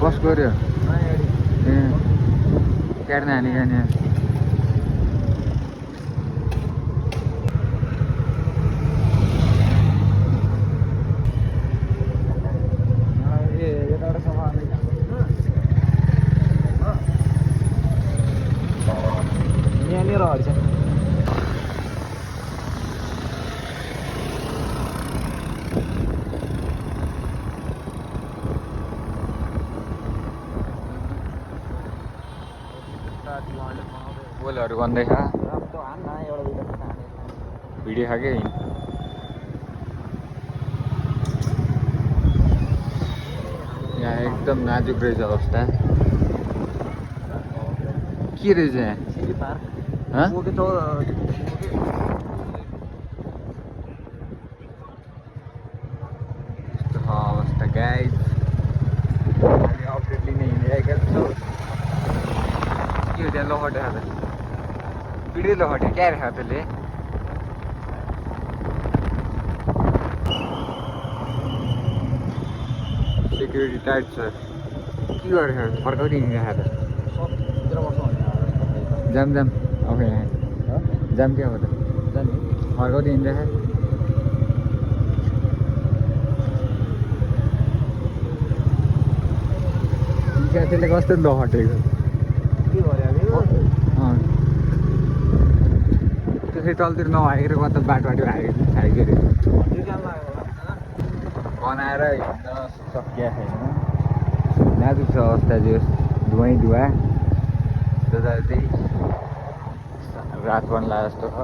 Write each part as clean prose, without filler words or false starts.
बस गऱ्यो ए क्याट्न हानेको नि यहाँनिर हल्छ बोलहरू भन्दैछ भिडियो खाएकै यहाँ एकदम नाजुक रहेछ अवस्था के रहेछ यहाँ हाँ? अवस्था गाइस अपडेट लिने हिँडिरहेका छौँ के हो त्यहाँ लहटे खाँदा पिँढी लहटे क्या रहेछ त्यसले सेक्युरिटी टाइट छ के गरेर फर्काउँदै हिँडिरहेको जाम जाम अब यहाँ जाम क्या हो त फर्काउँदै हिँडिरहेको त्यसले कस्तो लहटेको त्यसरी तलतिर नहागेर कता बाटो हाइगेर बनाएर हिँड्न सकिया छैन नाजुक छ अवस्था जो धुवै धुवा त्यता चाहिँ रात बन्ला जस्तो छ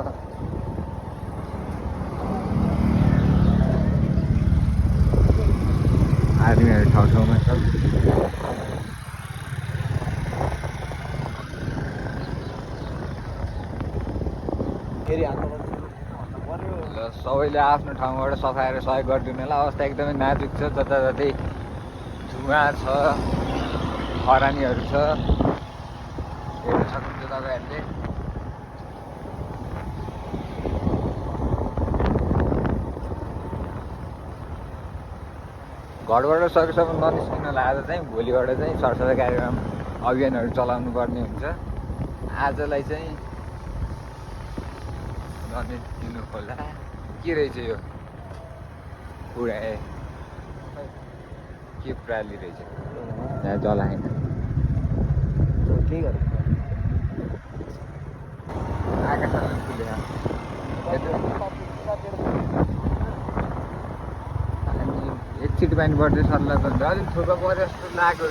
आर्मीहरू ठाउँमा छ सबैले आफ्नो ठाउँबाट सफाएर सहयोग गरिदिनुलाई अवस्था एकदमै नाजुक छ जताततै धुवा छ खरानीहरू छ हेर्न सक्नुहुन्छ तपाईँहरूले घरबाट सकेसम्म ननिस्किनलाई आज चाहिँ भोलिबाट चाहिँ सरसफाइ कार्यक्रम अभियानहरू चलाउनु पर्ने हुन्छ आजलाई चाहिँ ननिस्किनु होला के रहेछ यो पुरा के प्राली रहेछ यहाँ जलाएन आकाशमा फुलेर एकचोटि पानी पर्दै सर्ला त अलिक थोपा परे जस्तो लाग्यो